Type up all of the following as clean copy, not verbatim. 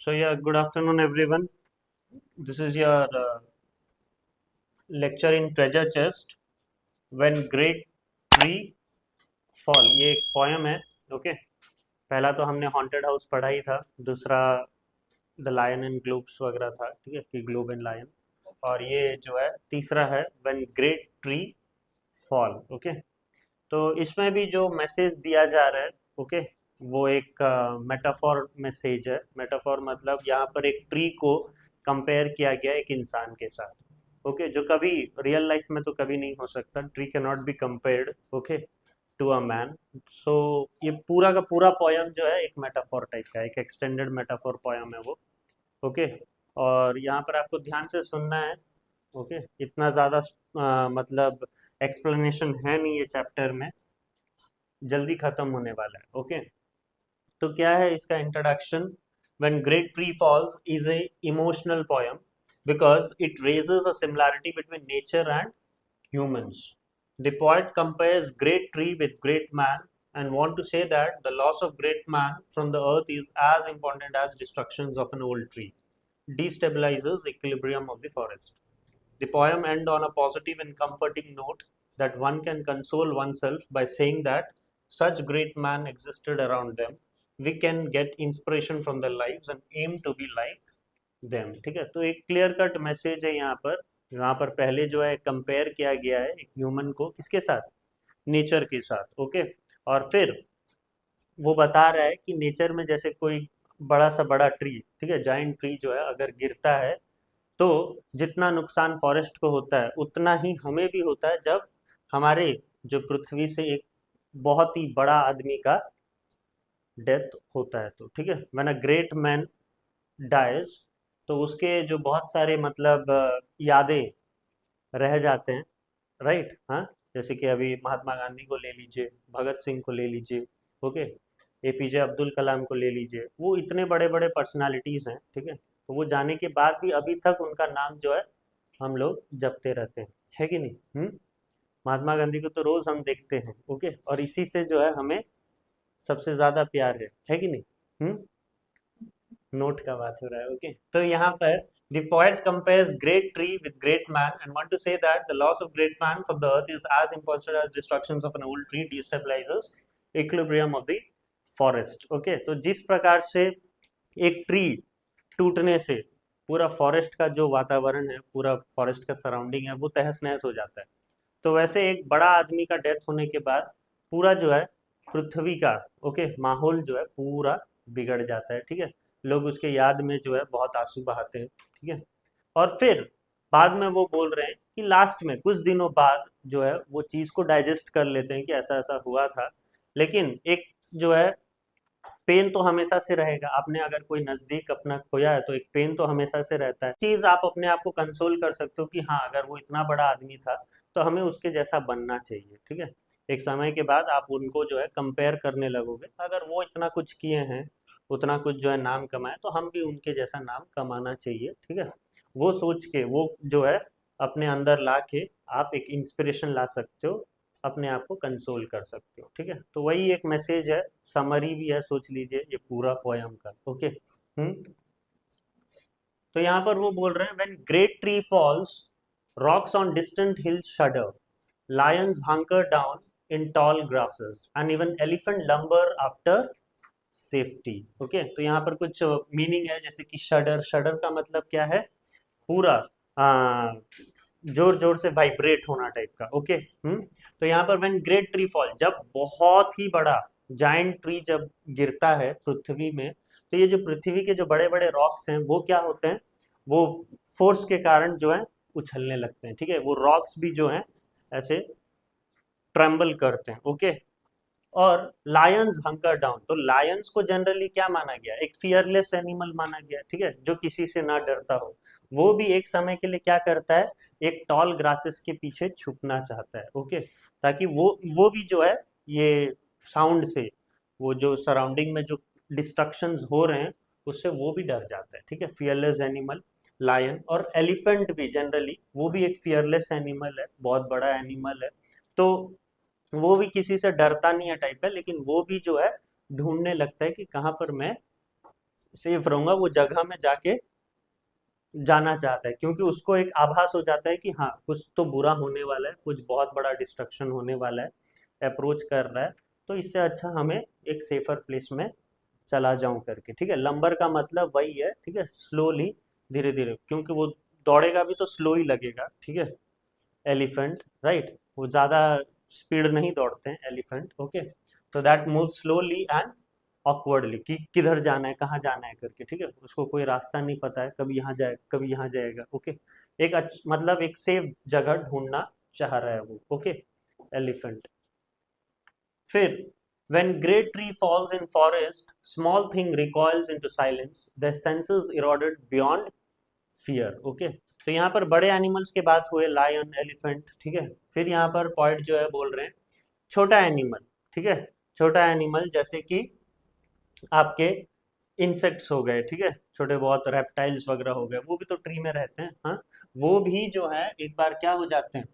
So yeah, good afternoon everyone. This is your lecture in treasure chest when great tree fall. ये एक poem है. Okay. पहला तो हमने हॉन्टेड हाउस पढ़ा ही था. दूसरा द लायन एंड ग्लोब्स वगैरह था. ठीक है, कि ग्लोब एंड लायन. और ये जो है तीसरा है when great tree fall. Okay. तो इसमें भी जो मैसेज दिया जा रहा है, ओके, वो एक मेटाफॉर मैसेज है. मेटाफॉर मतलब यहाँ पर एक ट्री को कंपेयर किया गया एक इंसान के साथ. ओके, जो कभी रियल लाइफ में तो कभी नहीं हो सकता. Tree can not be compared, okay, to a man. So ये पूरा का पूरा पोयम जो है एक मेटाफॉर टाइप का, एक एक्सटेंडेड मेटाफॉर पोयम है वो. ओके. और यहाँ पर आपको ध्यान से सुनना है. ओके. इतना ज़्यादा मतलब एक्सप्लेनेशन है नहीं ये चैप्टर में, जल्दी खत्म होने वाला है. ओके. तो क्या है इसका introduction? When great tree falls is a emotional poem because it raises a similarity between nature and humans. The poet compares great tree with great man and want to say that the loss of great man from the earth is as important as destructions of an old tree destabilizes equilibrium of the forest. The poem ends on a positive and comforting note that one can console oneself by saying that such great men existed around them. We can get inspiration from their lives and aim to be like them. ठीक है, तो एक clear cut message है यहाँ पर. यहाँ पर पहले जो है कंपेयर किया गया है एक ह्यूमन को किसके साथ? नेचर के साथ. ओके. और फिर वो बता रहा है कि नेचर में जैसे कोई बड़ा सा बड़ा ट्री, ठीक है, जाइंट ट्री जो है अगर गिरता है तो जितना नुकसान फॉरेस्ट को होता है उतना ही हमें भी होता है जब हमारे जो पृथ्वी से एक बहुत ही बड़ा आदमी का डेथ होता है. तो ठीक है, when a great man dies तो उसके जो बहुत सारे मतलब यादें रह जाते हैं. राइट. हाँ. जैसे कि अभी महात्मा गांधी को ले लीजिए, भगत सिंह को ले लीजिए, ओके, एपीजे अब्दुल कलाम को ले लीजिए. वो इतने बड़े बड़े पर्सनालिटीज हैं. ठीक है, तो वो जाने के बाद भी अभी तक उनका नाम जो है हम लोग जपते रहते हैं. है कि नहीं? महात्मा गांधी को तो रोज हम देखते हैं. ओके. और इसी से जो है हमें सबसे ज्यादा प्यार है कि नहीं? नोट का बात हो रहा है. ओके. तो यहाँ पर the poet compares great tree with great man and want to say that the loss of great man from the earth is as important as destructions of an old tree destabilizes equilibrium of the forest. Okay. तो जिस प्रकार से एक tree टूटने से पूरा forest का जो वातावरण है, पूरा फॉरेस्ट का सराउंडिंग है, वो तहस नहस हो जाता है. तो वैसे एक बड़ा आदमी का डेथ होने के बाद पूरा जो है पृथ्वी का, ओके, माहौल जो है पूरा बिगड़ जाता है. ठीक है, लोग उसके याद में जो है बहुत आंसू बहाते हैं. ठीक है. और फिर बाद में वो बोल रहे हैं कि लास्ट में कुछ दिनों बाद जो है वो चीज़ को डाइजेस्ट कर लेते हैं कि ऐसा ऐसा हुआ था. लेकिन एक जो है पेन तो हमेशा से रहेगा. आपने अगर कोई नज़दीक अपना खोया है तो एक पेन तो हमेशा से रहता है. चीज़ आप अपने आप को कंसोल कर सकते हो कि हाँ, अगर वो इतना बड़ा आदमी था तो हमें उसके जैसा बनना चाहिए. ठीक है. एक समय के बाद आप उनको जो है कंपेयर करने लगोगे. अगर वो इतना कुछ किए हैं, उतना कुछ जो है नाम कमाए, तो हम भी उनके जैसा नाम कमाना चाहिए. ठीक है. वो सोच के वो जो है अपने अंदर ला के आप एक इंस्पिरेशन ला सकते हो, अपने आप को कंसोल कर सकते हो. ठीक है. तो वही एक मैसेज है, समरी भी है, सोच लीजिए ये पूरा पोयम का. ओके. तो यहाँ पर वो बोल रहे हैं when great tree falls rocks on distant hills shudder, lions hunker down in tall grasses and even elephant lumber after safety. Okay. तो यहाँ पर कुछ मीनिंग है, जैसे कि शडर. शडर का मतलब क्या है? पूरा जोर जोर से वाइब्रेट होना टाइप का. ओके. तो यहाँ पर व्हेन ग्रेट ट्री फॉल, जब बहुत ही बड़ा जाइंट ट्री जब गिरता है पृथ्वी में, तो ये जो पृथ्वी के जो बड़े बड़े रॉक्स हैं वो क्या होते हैं? वो फोर्स के कारण जो है उछलने लगते हैं. ठीक है. वो रॉक्स भी जो हैं ऐसे ट्रम्बल करते हैं. ओके. और लायंस हंकर डाउन, तो लायंस को जनरली क्या माना गया? एक फियरलेस एनिमल माना गया. ठीक है, जो किसी से ना डरता हो. वो भी एक समय के लिए क्या करता है? एक टॉल ग्रासेस के पीछे छुपना चाहता है. ओके. ताकि वो भी जो है ये साउंड से, वो जो सराउंडिंग में जो डिस्ट्रक्शंस हो रहे हैं उससे वो भी डर जाता है. ठीक है. Fearless animal lion. और एलिफेंट भी जनरली वो भी एक फियरलेस एनिमल है, बहुत बड़ा एनिमल है. तो वो भी किसी से डरता नहीं है टाइप है, लेकिन वो भी जो है ढूंढने लगता है कि कहाँ पर मैं सेफ रहूंगा, वो जगह में जाके जाना चाहता है, क्योंकि उसको एक आभास हो जाता है कि हाँ कुछ तो बुरा होने वाला है, कुछ बहुत बड़ा डिस्ट्रक्शन होने वाला है, अप्रोच कर रहा है, तो इससे अच्छा हमें एक सेफर प्लेस में चला जाऊं करके। ठीक है, लंबर का मतलब वही है, ठीक है, स्लोली, धीरे धीरे, क्योंकि वो दौड़ेगा भी तो स्लो ही लगेगा। ठीक है, एलिफेंट, राइट, वो ज़्यादा स्पीड नहीं दौड़ते हैं एलिफेंट। ओके, तो that move slowly and awkwardly, कि किधर जाना है, कहाँ जाना है करके। ठीक है, उसको कोई रास्ता नहीं पता है, कभी यहाँ जाए कभी यहाँ जाएगा। ओके, एक मतलब एक सेफ जगह ढूंढना चाह रहा है वो। Okay, elephant. फिर when great tree falls in forest, small thing recoils into silence, their senses eroded beyond fear. Okay, तो यहाँ पर बड़े एनिमल्स के बात हुए, लायन, एलिफेंट। ठीक है, फिर यहाँ पर पॉइंट जो है बोल रहे हैं छोटा एनिमल। ठीक है, छोटा एनिमल जैसे कि आपके इंसेक्ट्स हो गए, ठीक है, छोटे बहुत रेप्टाइल्स वगैरह हो गए, वो भी तो ट्री में रहते हैं। हाँ, वो भी जो है एक बार क्या हो जाते हैं,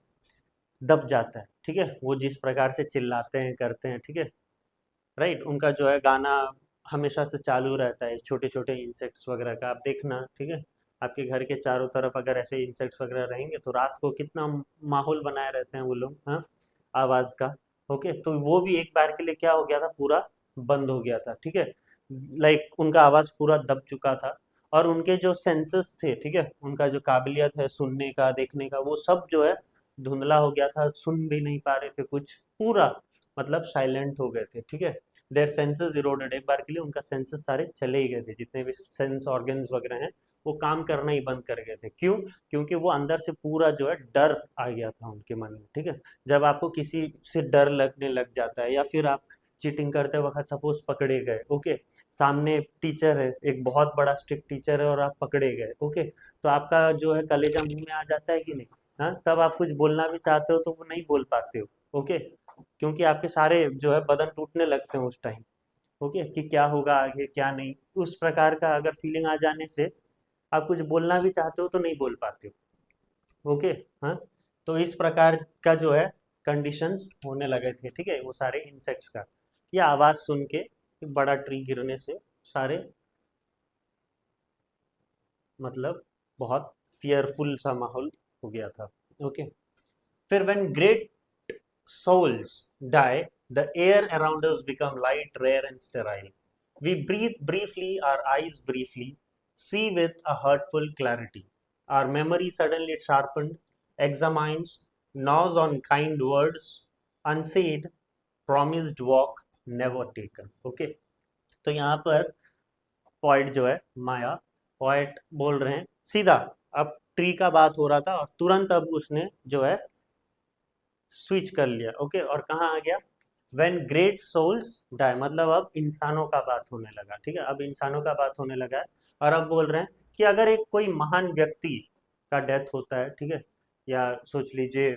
दब जाता है। ठीक है, वो जिस प्रकार से चिल्लाते हैं करते हैं, ठीक है, राइट, उनका जो है गाना हमेशा से चालू रहता है, छोटे छोटे इंसेक्ट्स वगैरह का आप देखना। ठीक है, आपके घर के चारों तरफ अगर ऐसे इंसेक्ट्स वगैरह रहेंगे तो रात को कितना माहौल बनाए रहते हैं वो लोग, हाँ, आवाज़ का। ओके, तो वो भी एक बार के लिए क्या हो गया था, पूरा बंद हो गया था। ठीक है, लाइक उनका आवाज़ पूरा दब चुका था, और उनके जो सेंसेस थे, ठीक है, उनका जो काबिलियत है सुनने का, देखने का, वो सब जो है धुंधला हो गया था, सुन भी नहीं पा रहे थे कुछ, पूरा मतलब साइलेंट हो गए थे। ठीक है, देयर सेंसेस इरोडेड, एक बार के लिए उनका सेंसेस सारे चले ही गए थे, जितने भी सेंस ऑर्गन्स वगैरह हैं वो काम करना ही बंद कर गए थे। क्यों? क्योंकि वो अंदर से पूरा जो है डर आ गया था उनके मन में। ठीक है, जब आपको किसी से डर लगने लग जाता है, या फिर आप चीटिंग करते वक्त सपोज पकड़े गए, ओके, सामने टीचर है, एक बहुत बड़ा स्ट्रिक्ट टीचर है, और आप पकड़े गए, ओके, तो आपका जो है कलेजा मुंह में आ जाता है कि नहीं? हाँ, तब आप कुछ बोलना भी चाहते हो तो वो नहीं बोल पाते हो। ओके, क्योंकि आपके सारे जो है बदन टूटने लगते हैं उस टाइम। ओके, कि क्या होगा आगे क्या नहीं, उस प्रकार का अगर फीलिंग आ जाने से आप कुछ बोलना भी चाहते हो तो नहीं बोल पाते हो। ओके, हाँ, तो इस प्रकार का जो है कंडीशंस होने लगे थे। ठीक है, वो सारे इंसेक्ट्स का, ये आवाज़ सुन के बड़ा ट्री गिरने से सारे मतलब बहुत फियरफुल सा माहौल हो गया था। ओके, फिर when great souls die, the air around us become light, rare, and sterile. We breathe briefly, our eyes briefly, see with a hurtful clarity. Our memory suddenly sharpened, examines, gnaws on kind words, unsaid, promised walk, never taken. Okay, तो यहाँ पर point जो है माया, point बोल रहे हैं सीधा, अब ट्री का बात हो रहा था और तुरंत अब उसने जो है स्विच कर लिया। ओके, और कहाँ आ गया, व्हेन ग्रेट सोल्स डाई, मतलब अब इंसानों का बात होने लगा। ठीक है, अब इंसानों का बात होने लगा है, और अब बोल रहे हैं कि अगर एक कोई महान व्यक्ति का डेथ होता है, ठीक है, या सोच लीजिए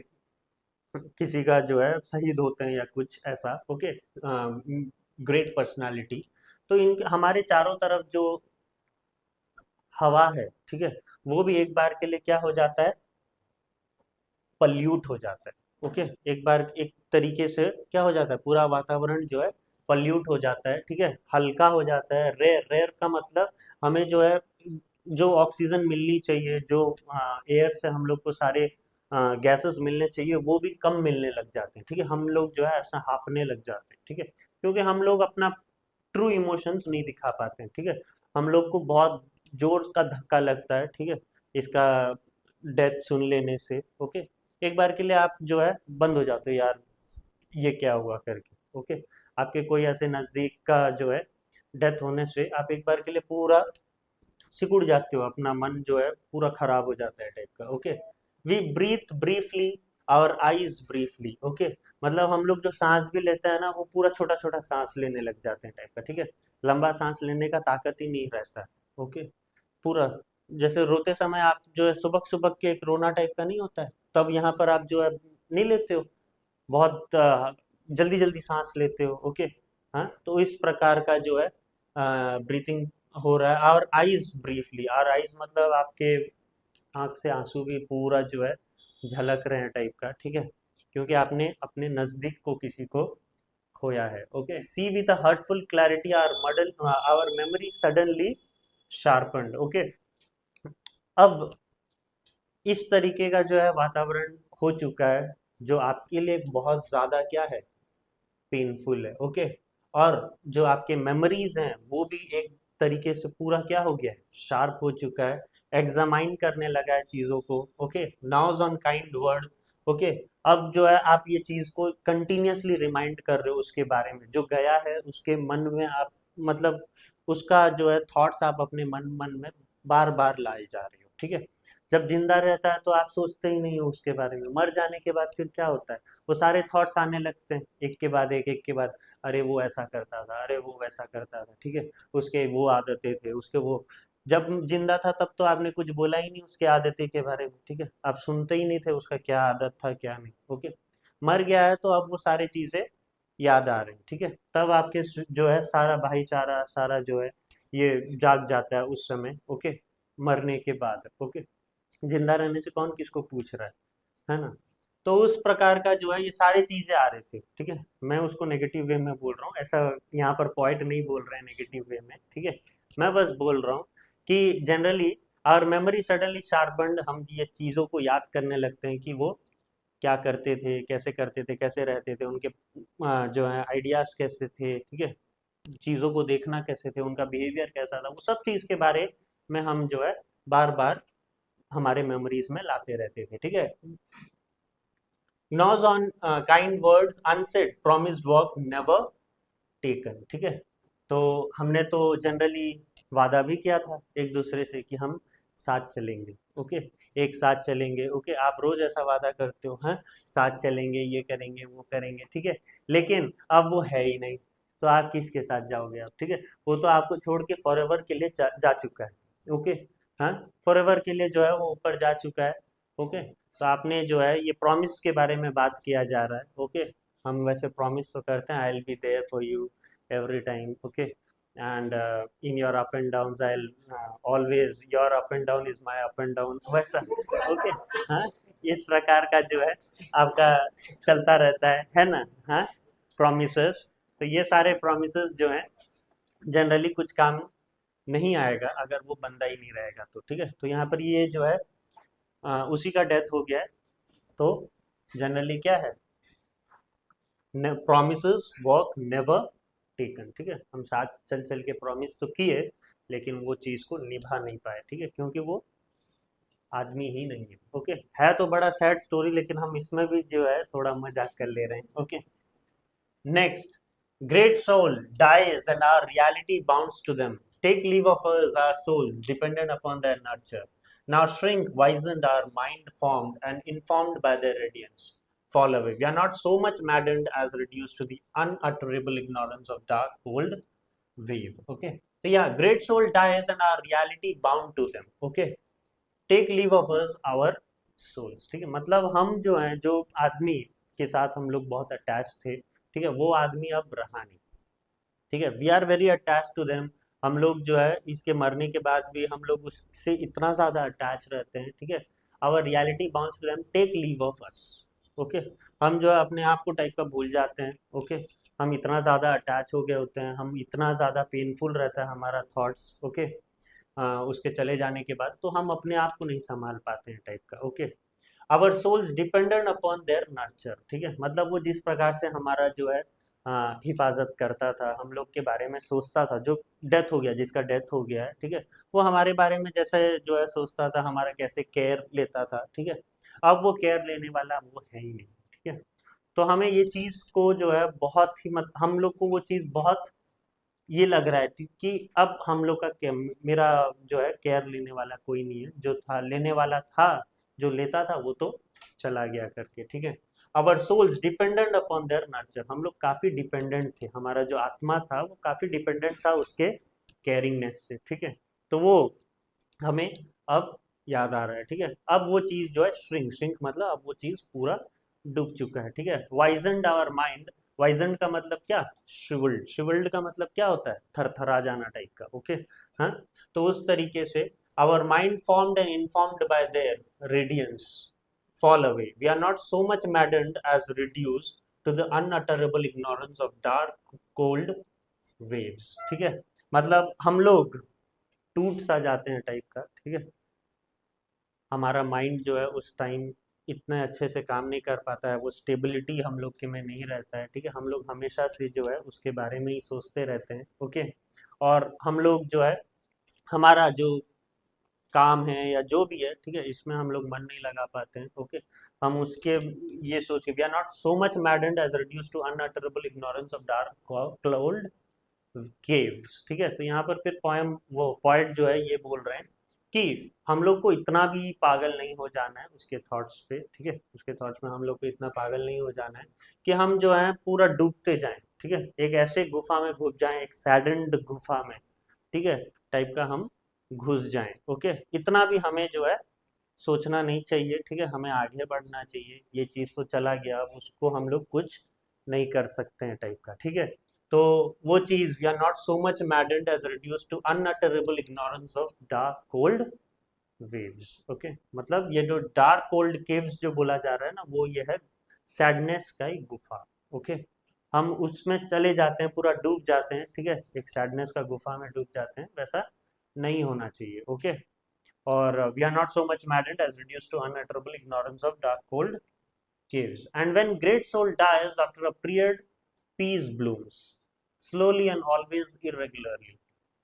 किसी का जो है शहीद होते हैं या कुछ ऐसा, ओके, ग्रेट पर्सनालिटी, तो इन हमारे चारों तरफ जो हवा है, ठीक है, वो भी एक बार के लिए क्या हो जाता है, पल्यूट हो जाता है। ओके, एक बार एक तरीके से क्या हो जाता है, पूरा वातावरण जो है पल्यूट हो जाता है। ठीक है, हल्का हो जाता है। रेयर, रेयर का मतलब हमें जो है जो ऑक्सीजन मिलनी चाहिए, जो एयर से हम लोग को सारे गैसेस मिलने चाहिए, वो भी कम मिलने लग जाते हैं। ठीक है, हम लोग जो है ऐसा हाँफने लग जाते हैं। ठीक है, क्योंकि हम लोग अपना ट्रू इमोशंस नहीं दिखा पाते हैं। ठीक है, हम लोग को बहुत जोर का धक्का लगता है। ठीक है, इसका डेथ सुन लेने से। ओके, एक बार के लिए आप जो है बंद हो जाते हो, यार ये क्या हुआ करके। ओके, आपके कोई ऐसे नज़दीक का जो है डेथ होने से आप एक बार के लिए पूरा सिकुड़ जाते हो, अपना मन जो है पूरा खराब हो जाता है टाइप का। Okay, we breathe briefly, our eyes briefly. Okay, मतलब हम लोग जो सांस भी लेते हैं ना, वो पूरा छोटा छोटा सांस लेने लग जाते हैं टाइप का। ठीक है, लंबा सांस लेने का ताकत ही नहीं रहता है। ओके, पूरा जैसे रोते समय आप जो है सुबक सुबक के एक रोना टाइप का नहीं होता है, तब यहाँ पर आप जो है नहीं लेते हो, बहुत जल्दी जल्दी सांस लेते हो। ओके, हाँ, तो इस प्रकार का जो है ब्रीथिंग हो रहा है। और आईज ब्रीफली, और आईज मतलब आपके आंख से आंसू भी पूरा जो है झलक रहे हैं टाइप का। ठीक है, क्योंकि आपने अपने नजदीक को किसी को खोया है। Okay, see with a hurtful clarity our model, our memory suddenly sharpened. Okay, अब इस तरीके का जो है वातावरण हो चुका है जो आपके लिए बहुत ज्यादा क्या है, पेनफुल है। ओके, और जो आपके मेमोरीज हैं वो भी एक तरीके से पूरा क्या हो गया है, शार्प हो चुका है, एग्जामाइन करने लगा है चीजों को। Okay, now's on kind word. Okay, अब जो है आप ये चीज को कंटिन्यूअसली रिमाइंड कर रहे हो उसके बारे में, जो गया है उसके मन में आप, मतलब उसका जो है थॉट्स आप अपने मन मन में बार बार लाए जा रहे हो। ठीक है, जब जिंदा रहता है तो आप सोचते ही नहीं हो उसके बारे में, मर जाने के बाद फिर क्या होता है, वो सारे थॉट्स आने लगते हैं एक के बाद एक के बाद। अरे वो ऐसा करता था, अरे वो वैसा करता था, ठीक है, उसके वो आदतें थे, उसके वो, जब जिंदा था तब तो आपने कुछ बोला ही नहीं उसके आदतें के बारे में। ठीक है, आप सुनते ही नहीं थे उसका क्या आदत था क्या नहीं। ओके, मर गया है तो अब वो सारी चीजें याद आ रही। ठीक है, तब आपके जो है सारा भाईचारा सारा जो है ये जाग जाता है उस समय। ओके, मरने के बाद। ओके, जिंदा रहने से कौन किसको पूछ रहा है ना। तो उस प्रकार का जो है ये सारी चीजें आ रही थी। ठीक है, मैं उसको नेगेटिव वे में बोल रहा हूँ, ऐसा यहाँ पर पॉइंट नहीं बोल रहे हैं नेगेटिव वे में। ठीक है, मैं बस बोल रहा हूँ कि generally our memory suddenly sharpened, हम ये चीजों को याद करने लगते हैं कि वो क्या करते थे, कैसे रहते थे, उनके जो है आइडियाज कैसे थे। ठीक है, चीजों को देखना कैसे थे, उनका बिहेवियर कैसा था, वो सब चीज के बारे में हम जो है बार बार हमारे मेमोरीज में लाते रहते थे। ठीक है, knows on kind words unsaid promised work never taken. ठीक है, तो हमने तो जनरली वादा भी किया था एक दूसरे से कि हम साथ चलेंगे। ओके, एक साथ चलेंगे। ओके, आप रोज ऐसा वादा करते हो, हैं साथ चलेंगे, ये करेंगे वो करेंगे। ठीक है, लेकिन अब वो है ही नहीं, तो आप किसके साथ जाओगे आप। ठीक है, वो तो आपको छोड़ के फॉर एवर के लिए जा चुका है। ओके, हाँ, फॉर एवर के लिए जो है वो ऊपर जा चुका है। ओके, तो आपने जो है ये प्रॉमिस के बारे में बात किया जा रहा है। ओके, हम वैसे प्रॉमिस तो करते हैं, I will be there for you every time. Okay, and in your up and downs I'll always, your up and down is my up and down, वैसा। ओके, हाँ, इस प्रकार का जो है आपका चलता रहता है ना। हाँ, प्रोमिसेस, तो ये सारे प्रोमिसेस जो हैं जनरली कुछ काम नहीं आएगा अगर वो बंदा ही नहीं रहेगा तो। ठीक है, तो यहाँ पर ये जो है उसी का डेथ हो गया है, तो जनरली क्या है, प्रॉमिसेस वर्क नेवर टेकन। ठीक है, हम साथ चल चल के प्रॉमिस तो किए लेकिन वो चीज को निभा नहीं पाए। ठीक है, क्योंकि वो आदमी ही नहीं है। ओके, है तो बड़ा सैड स्टोरी, लेकिन हम इसमें भी जो है थोड़ा मजाक कर ले रहे हैं। Okay, next, great soul dies and our reality bounds to them. Take leave of us, our souls, dependent upon their nurture. Now shrink, wizened, our mind formed and informed by their radiance. Fall away. We are not so much maddened as reduced to the unutterable ignorance of dark, cold wave. Okay. So yeah, great soul dies and our reality bound to them. Okay. Take leave of us our souls. ठीक है, मतलब हम जो हैं, जो आदमी के साथ हम लोग बहुत अटैच थे, ठीक है, वो आदमी अब रहा नहीं। ठीक है, we are very attach to them. हम लोग जो है इसके मरने के बाद भी हम लोग उससे इतना ज़्यादा अटैच रहते हैं। ठीक है, our reality bounds to them, take leave of us. Okay, हम जो है अपने आप को टाइप का भूल जाते हैं। ओके, हम इतना ज़्यादा अटैच हो गए होते हैं, हम इतना ज़्यादा पेनफुल रहता है हमारा थॉट्स। ओके, उसके चले जाने के बाद तो हम अपने आप को नहीं संभाल पाते हैं टाइप का। Okay, our souls dependent upon their nurture. ठीक है, मतलब वो जिस प्रकार से हमारा जो है हिफाजत करता था, हम लोग के बारे में सोचता था, जो डेथ हो गया, जिसका डेथ हो गया है। ठीक है, वो हमारे बारे में जैसे जो है सोचता था, हमारा कैसे केयर लेता था। ठीक है, अब वो केयर लेने वाला वो है ही नहीं। ठीक है, तो हमें ये चीज को जो है बहुत ही हम लोग को वो चीज बहुत ये लग रहा है कि अब हम लोग का मेरा जो है केयर लेने वाला कोई नहीं है, जो था लेने वाला था, जो लेता था वो तो चला गया करके। ठीक है, our souls dependent upon their nurture, हम लोग काफी डिपेंडेंट थे, हमारा जो आत्मा था वो काफी डिपेंडेंट था उसके केयरिंगनेस से। ठीक है, तो वो हमें अब याद आ रहा है। ठीक है, अब वो चीज जो है श्रिंक, श्रिंक मतलब अब वो चीज पूरा डूब चुका है। ठीक है, वाइजनड आवर माइंड, वाइजनड का मतलब क्या, श्रिवल्ड, श्रिवल्ड का मतलब क्या होता है, थरथरा जाना टाइप का। ओके, हाँ, तो उस तरीके से our mind formed and informed by their radiance fall away. We are not so much maddened as reduced to the unutterable ignorance of dark, cold waves. ठीक है, मतलब हम लोग टूट सा जाते हैं टाइप का, ठीक है। हमारा माइंड जो है उस टाइम इतने अच्छे से काम नहीं कर पाता है, वो स्टेबिलिटी हम लोग के में नहीं रहता है, ठीक है। हम लोग हमेशा से जो है उसके बारे में ही सोचते रहते हैं, ओके। और हम लोग जो है हमारा जो काम है या जो भी है, ठीक है, इसमें हम लोग मन नहीं लगा पाते हैं, ओके। हम उसके ये सोच के we are not so much maddened as reduce to unutterable ignorance of dark cloud caves, ठीक है। तो यहाँ पर फिर पोएम वो पोएट जो है ये बोल रहे हैं कि हम लोग को इतना भी पागल नहीं हो जाना है उसके थॉट्स पे, ठीक है। उसके थॉट्स में हम लोग को इतना पागल नहीं हो जाना है कि हम जो है पूरा डूबते जाएं, ठीक है। एक ऐसे गुफा में घुस जाएं, एक सैडेंड गुफा में, ठीक है, टाइप का हम घुस जाएं, ओके। इतना भी हमें जो है सोचना नहीं चाहिए, ठीक है। हमें आगे बढ़ना चाहिए, ये चीज़ तो चला गया, अब उसको हम लोग कुछ नहीं कर सकते हैं टाइप का, ठीक है। तो वो चीज़ we are not so much maddened as reduce to unutterable ignorance of dark cold waves, okay. मतलब ये जो डार्क कोल्ड केव्स जो बोला जा रहा है ना, वो ये है सैडनेस का एक गुफा, ओके। हम उसमें चले जाते हैं, पूरा डूब जाते हैं, ठीक है, एक सैडनेस का गुफा में डूब जाते हैं, वैसा नहीं होना चाहिए, ओके। और we are not so much maddened as reduce to unutterable ignorance of dark cold caves. And when great soul dies after a period, peace blooms, slowly and always irregularly.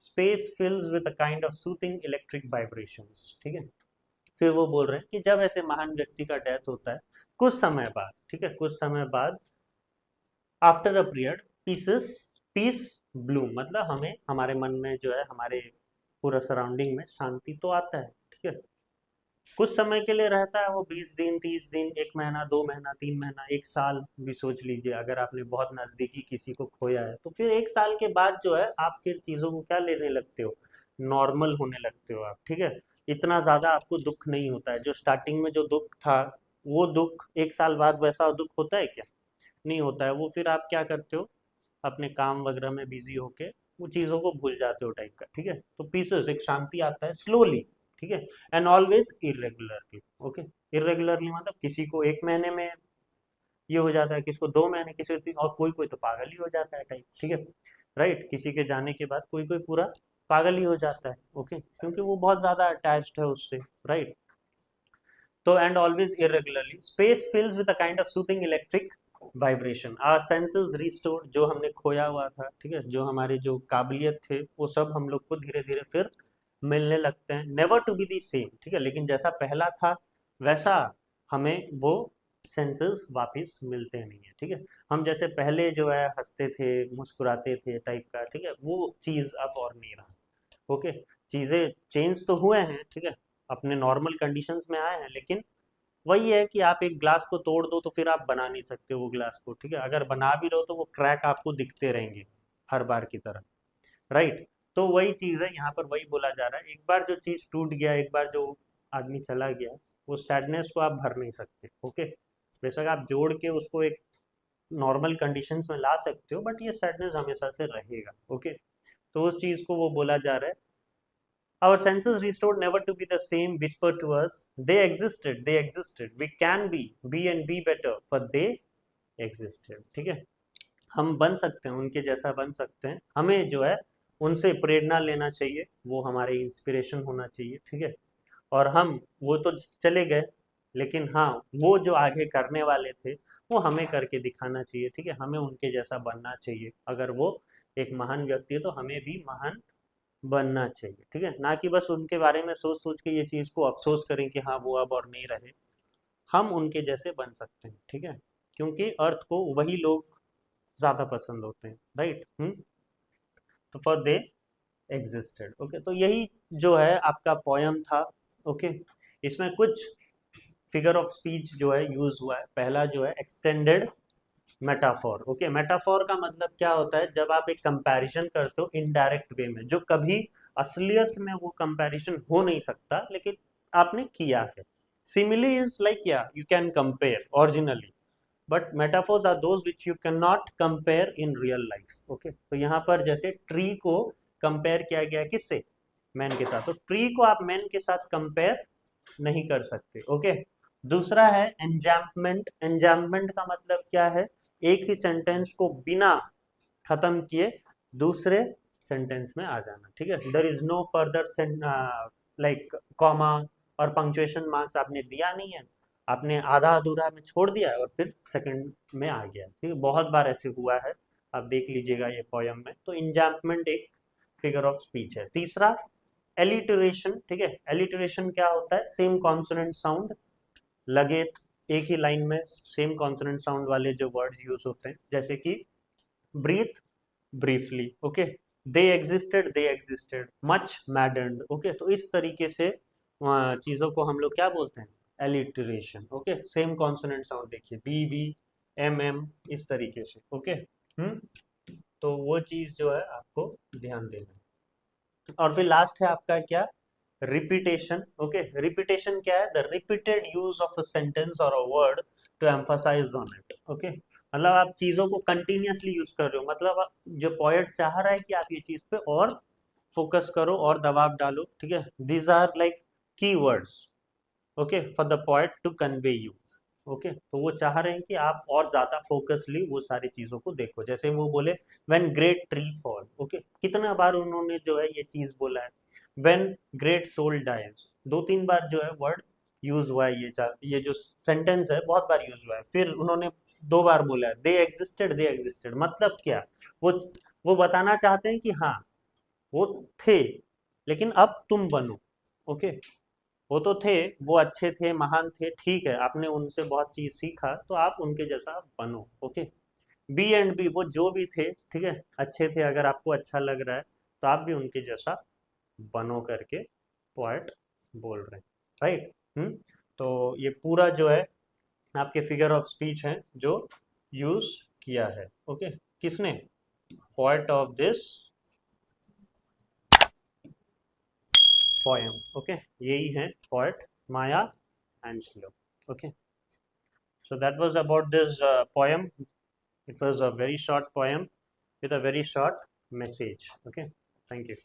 Space fills with a kind of soothing electric vibrations. ठीक है। फिर वो बोल रहे हैं कि जब ऐसे महान व्यक्ति का डेथ होता है कुछ समय बाद, ठीक है, कुछ समय बाद, after a period peace bloom, मतलब हमें हमारे मन में जो है हमारे पूरा सराउंडिंग में शांति तो आता है, ठीक है। कुछ समय के लिए रहता है वो, 20 दिन, 30 दिन, 1 महीना, 2 महीना, 3 महीना, 1 साल भी सोच लीजिए। अगर आपने बहुत नजदीकी किसी को खोया है तो फिर 1 साल के बाद जो है आप फिर चीजों को क्या लेने लगते हो, नॉर्मल होने लगते हो आप, ठीक है। इतना ज्यादा आपको दुख नहीं होता है। जो स्टार्टिंग में जो दुख था वो दुख 1 साल बाद वैसा दुख होता है क्या? नहीं होता है। वो फिर आप क्या करते हो, अपने काम वगैरह में बिजी होके वो चीज़ों को भूल जाते हो टाइप का, ठीक है। तो पीसेस एक शांति आता है स्लोली, ठीक है, and always irregularly, okay. Irregularly मतलब किसी को 1 महीने में ये हो जाता है, किसी को 2 महीने, किसी को और कोई कोई तो पागल ही हो जाता है टाइप, ठीक है, राइट। किसी के जाने के बाद कोई कोई पूरा पागल ही हो जाता है, ओके, क्योंकि वो बहुत ज़्यादा अटैच्ड है उससे, राइट। तो and always irregularly space fills with a kind of soothing electric vibration, our senses restore, जो हमने खोया हुआ था, ठीक है, जो हमारे जो काबिलियत थे वो सब हम लोग को धीरे धीरे फिर मिलने लगते हैं। Never to be the same, ठीक है, लेकिन जैसा पहला था वैसा हमें वो सेंसेस वापस मिलते नहीं है, ठीक है। हम जैसे पहले जो है हंसते थे, मुस्कुराते थे टाइप का, ठीक है, वो चीज़ अब और नहीं रहा, ओके। चीज़ें चेंज तो हुए हैं, ठीक है, अपने नॉर्मल कंडीशंस में आए हैं, लेकिन वही है कि आप एक ग्लास को तोड़ दो तो फिर आप बना नहीं सकते वो ग्लास को, ठीक है। अगर बना भी रहो तो वो क्रैक आपको दिखते रहेंगे हर बार की तरह, राइट। तो वही चीज़ है यहाँ पर, वही बोला जा रहा है, एक बार जो चीज़ टूट गया, एक बार जो आदमी चला गया, वो सैडनेस को आप भर नहीं सकते, ओके। बेशक आप जोड़ के उसको एक नॉर्मल कंडीशंस में ला सकते हो, बट ये सैडनेस हमेशा से रहेगा, ओके। तो उस चीज़ को वो बोला जा रहा है। Our senses restored, never to be the same, whisper to us, they existed, we can be and be better, for they existed, ठीक है। हम बन सकते हैं, उनके जैसा बन सकते हैं, हमें जो है उनसे प्रेरणा लेना चाहिए, वो हमारे इंस्पिरेशन होना चाहिए, ठीक है। और हम वो तो चले गए, लेकिन हाँ वो जो आगे करने वाले थे वो हमें करके दिखाना चाहिए, ठीक है। हमें उनके जैसा बनना चाहिए। अगर वो एक महान व्यक्ति है तो हमें भी महान बनना चाहिए, ठीक है। ना कि बस उनके बारे में सोच सोच के ये चीज़ को अफसोस करें कि हाँ वो अब और नहीं रहे। हम उनके जैसे बन सकते हैं, ठीक है, क्योंकि अर्थ को वही लोग ज़्यादा पसंद होते हैं, राइट। तो फॉर दे एग्जिस्टेड, ओके। तो यही जो है आपका पोयम था, ओके। इसमें कुछ फिगर ऑफ स्पीच जो है यूज हुआ है। पहला जो है एक्सटेंडेड मेटाफॉर, ओके। मेटाफॉर का मतलब क्या होता है, जब आप एक कंपैरिजन करते हो इनडायरेक्ट वे में, जो कभी असलियत में वो कंपैरिजन हो नहीं सकता लेकिन आपने किया है। सिमिली इज लाइक या you can compare originally, but metaphors are those which you can not compare in real life, okay. तो यहाँ पर जैसे ट्री को कंपेयर किया गया किससे, मैन के साथ, तो ट्री को आप मैन के साथ कंपेयर नहीं कर सकते, ओके। दूसरा है एंजाम्पमेंट। एंजाम्पमेंट का मतलब क्या है, एक ही सेंटेंस को बिना खत्म किए दूसरे सेंटेंस में आ जाना, ठीक है। There is no further like comma और पंक्चुएशन मार्क्स आपने दिया नहीं है, आपने आधा अधूरा में छोड़ दिया है और फिर सेकंड में आ गया, ठीक है। बहुत बार ऐसे हुआ है, आप देख लीजिएगा ये पोयम में। तो इंजैम्पमेंट एक फिगर ऑफ स्पीच है। तीसरा एलिटरेशन, ठीक है। एलिटरेशन क्या होता है? सेम कॉन्सोनेंट साउंड लगे एक ही लाइन में, सेम कॉन्सोनेंट साउंड वाले जो वर्ड्स यूज होते हैं, जैसे कि ब्रीथ, ब्रीफली, ओके। दे एग्जिस्टेड, मच मैडर्ड, ओके। तो इस तरीके से चीजों को हम लोग क्या बोलते हैं? Alliteration, okay. Same consonant sound देखिए, बी बी एम एम, इस तरीके से, ओके। तो वो चीज जो है आपको ध्यान देना है। और फिर लास्ट है आपका क्या? Repetition, okay. रिपीटेशन क्या है? The repeated use of a sentence और a word to emphasise on it, okay. मतलब आप चीजों को कंटिन्यूअसली यूज कर रहे हो, मतलब जो पोएट चाह रहा है कि आप ये चीज पे और फोकस करो और दबाव डालो, ठीक है। These are like key words, okay, for the poet to convey you, okay. तो वो चाह रहे हैं कि आप और ज्यादा फोकसली वो सारी चीजों को देखो। जैसे वो बोले when great tree fall, okay, कितना बार उन्होंने जो है ये चीज बोला है। व्हेन ग्रेट सोल डाइज, दो तीन बार जो है वर्ड यूज हुआ है, ये जो सेंटेंस है बहुत बार यूज हुआ है। फिर उन्होंने दो बार बोला है दे एग्जिस्टेड, मतलब क्या? वो वो बताना चाहते हैं कि हाँ वो थे, लेकिन अब तुम बनो, ओके। वो तो थे, वो अच्छे थे, महान थे, ठीक है, आपने उनसे बहुत चीज सीखा, तो आप उनके जैसा बनो, ओके। बी एंड बी, वो जो भी थे, ठीक है, अच्छे थे, अगर आपको अच्छा लग रहा है तो आप भी उनके जैसा बनो करके पोएट बोल रहे हैं, राइट। तो ये पूरा जो है आपके फिगर ऑफ स्पीच है जो यूज किया है, ओके। किसने? Poet of this poem, okay. यही है poet Maya Angelo, okay. So that was about this poem. It was a very short poem with a very short message, okay. Thank you.